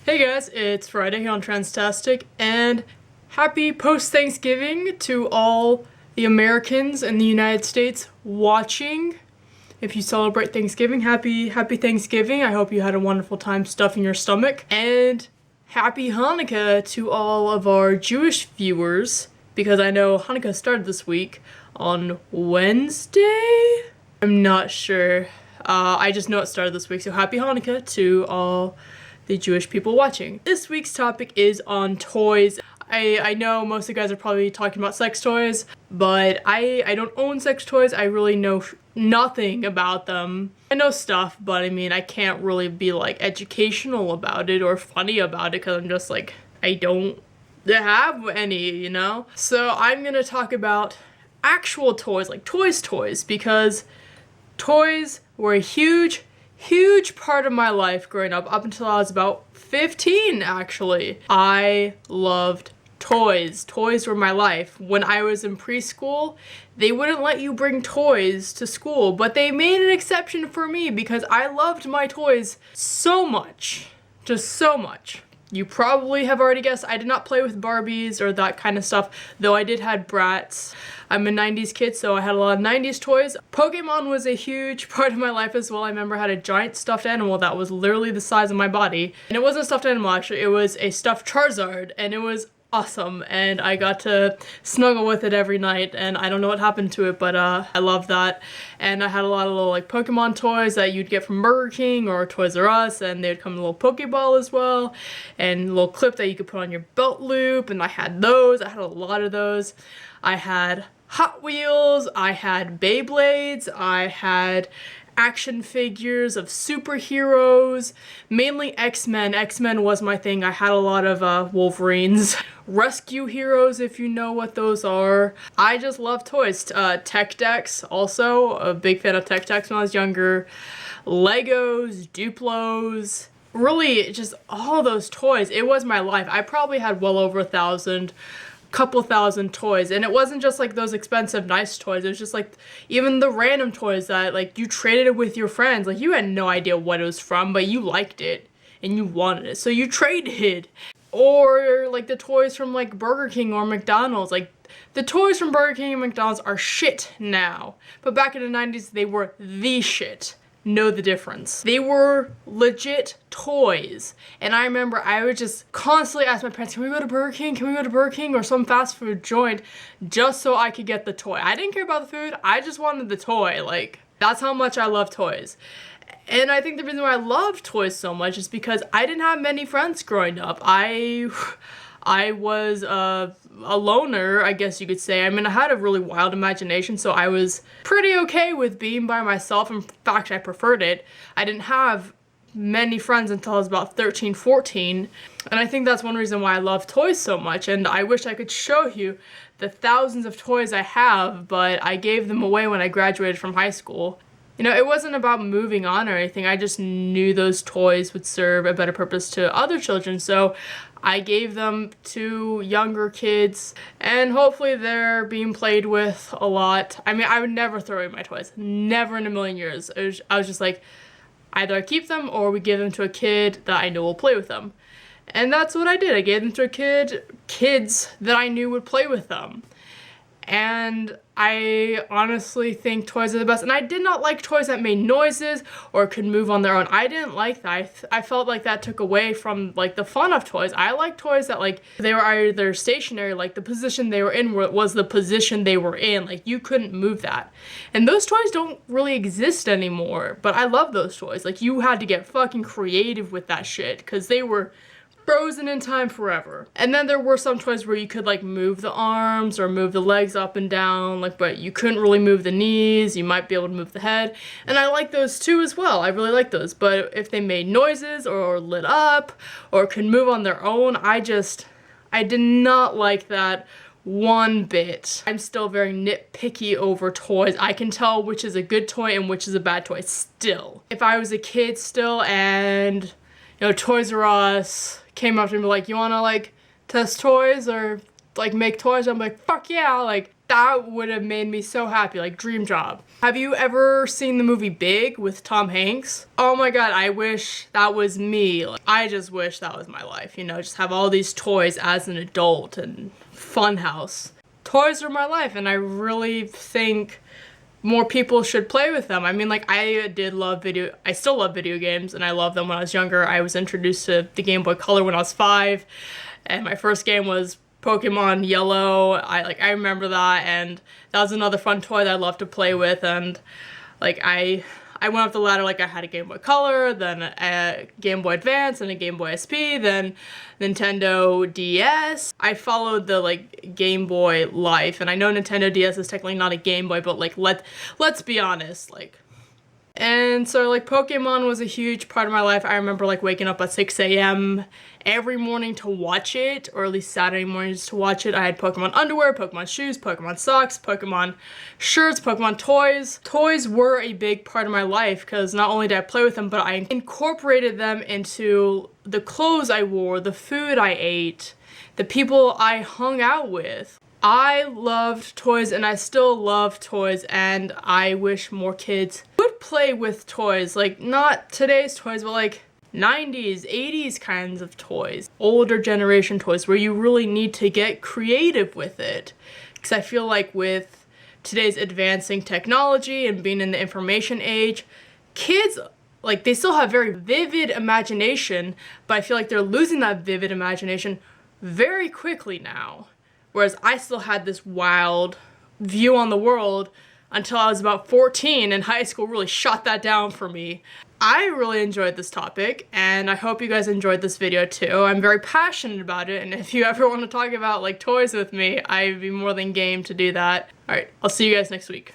Hey guys, it's Friday here on Transtastic, and happy post-Thanksgiving to all the Americans in the United States watching. If you celebrate Thanksgiving, happy Thanksgiving. I hope you had a wonderful time stuffing your stomach. And happy Hanukkah to all of our Jewish viewers, because I know Hanukkah started this week on Wednesday? I'm not sure. I just know it started this week, so happy Hanukkah to all the Jewish people watching. This week's topic is on toys. I know most of you guys are probably talking about sex toys, but I don't own sex toys. I really know nothing about them. I know stuff, but I mean, I can't really be like educational about it or funny about it because I'm just like, I don't have any, you know? So I'm gonna talk about actual toys, like toys, because toys were a huge part of my life growing up until I was about 15, actually. I loved toys. Toys were my life. When I was in preschool, they wouldn't let you bring toys to school, but they made an exception for me because I loved my toys so much. Just so much. You probably have already guessed, I did not play with Barbies or that kind of stuff, though I did have Bratz. I'm a 90s kid, so I had a lot of 90s toys. Pokemon was a huge part of my life as well. I remember I had a giant stuffed animal that was literally the size of my body. And it wasn't a stuffed animal, actually, it was a stuffed Charizard, and it was awesome, and I got to snuggle with it every night, and I don't know what happened to it, but I love that. And I had a lot of little like Pokemon toys that you'd get from Burger King or Toys R Us, and they'd come in a little Pokeball as well, and a little clip that you could put on your belt loop, and I had those. I had a lot of those. I had Hot Wheels, I had Beyblades, I had action figures of superheroes, mainly X-Men. X-Men was my thing. I had a lot of Wolverines. Rescue heroes, if you know what those are. I just love toys. Tech decks, also. A big fan of tech decks when I was younger. Legos, Duplos. Really, just all those toys. It was my life. I probably had well over 1,000. Couple thousand toys, and it wasn't just like those expensive nice toys. It was just like even the random toys that like you traded it with your friends. Like you had no idea what it was from, but you liked it and you wanted it, so you traded. Or like the toys from like Burger King or McDonald's. Like the toys from Burger King and McDonald's are shit now, but back in the 90s they were the shit. Know the difference. They were legit toys. And I remember I would just constantly ask my parents, can we go to Burger King? Can we go to Burger King or some fast food joint just so I could get the toy? I didn't care about the food. I just wanted the toy. Like, that's how much I love toys. And I think the reason why I love toys so much is because I didn't have many friends growing up. I was a loner, I guess you could say. I mean, I had a really wild imagination, so I was pretty okay with being by myself. In fact, I preferred it. I didn't have many friends until I was about 13, 14, and I think that's one reason why I love toys so much, and I wish I could show you the thousands of toys I have, but I gave them away when I graduated from high school. You know, it wasn't about moving on or anything. I just knew those toys would serve a better purpose to other children, so I gave them to younger kids, and hopefully they're being played with a lot. I mean, I would never throw away my toys. Never in a million years. I was just like, either I keep them or we give them to a kid that I know will play with them. And that's what I did. I gave them to kids that I knew would play with them. And I honestly think toys are the best. And I did not like toys that made noises or could move on their own. I didn't like that. I felt like that took away from like the fun of toys. I like toys that like they were either stationary, like the position they were in was the position they were in. Like you couldn't move that. And those toys don't really exist anymore. But I love those toys. Like you had to get fucking creative with that shit because they were frozen in time forever. And then there were some toys where you could like move the arms or move the legs up and down, like, but you couldn't really move the knees. You might be able to move the head. And I like those too as well. I really like those. But if they made noises or lit up or could move on their own, I did not like that one bit. I'm still very nitpicky over toys. I can tell which is a good toy and which is a bad toy still. If I was a kid still and, you know, Toys R Us came up to me like, you wanna like test toys or like make toys? I'm like, fuck yeah, like that would have made me so happy, like dream job. Have you ever seen the movie Big with Tom Hanks? Oh my god, I wish that was me. Like, I just wish that was my life, you know, just have all these toys as an adult and funhouse. Toys are my life, and I really think more people should play with them. I mean, like, I still love video games, and I loved them when I was younger. I was introduced to the Game Boy Color when I was 5, and my first game was Pokemon Yellow. I remember that, and that was another fun toy that I loved to play with. And like I went up the ladder. Like, I had a Game Boy Color, then a Game Boy Advance, and a Game Boy SP, then Nintendo DS. I followed the like Game Boy life, and I know Nintendo DS is technically not a Game Boy, but like let's be honest, like. And so like Pokemon was a huge part of my life. I remember like waking up at 6 a.m. every morning to watch it, or at least Saturday mornings to watch it. I had Pokemon underwear, Pokemon shoes, Pokemon socks, Pokemon shirts, Pokemon toys. Toys were a big part of my life because not only did I play with them, but I incorporated them into the clothes I wore, the food I ate, the people I hung out with. I loved toys, and I still love toys, and I wish more kids would play with toys. Like, not today's toys, but like 90s, 80s kinds of toys. Older generation toys where you really need to get creative with it. Because I feel like with today's advancing technology and being in the information age, kids, like, they still have very vivid imagination, but I feel like they're losing that vivid imagination very quickly now. Whereas I still had this wild view on the world until I was about 14, and high school really shot that down for me. I really enjoyed this topic, and I hope you guys enjoyed this video too. I'm very passionate about it, and if you ever want to talk about like toys with me, I'd be more than game to do that. Alright, I'll see you guys next week.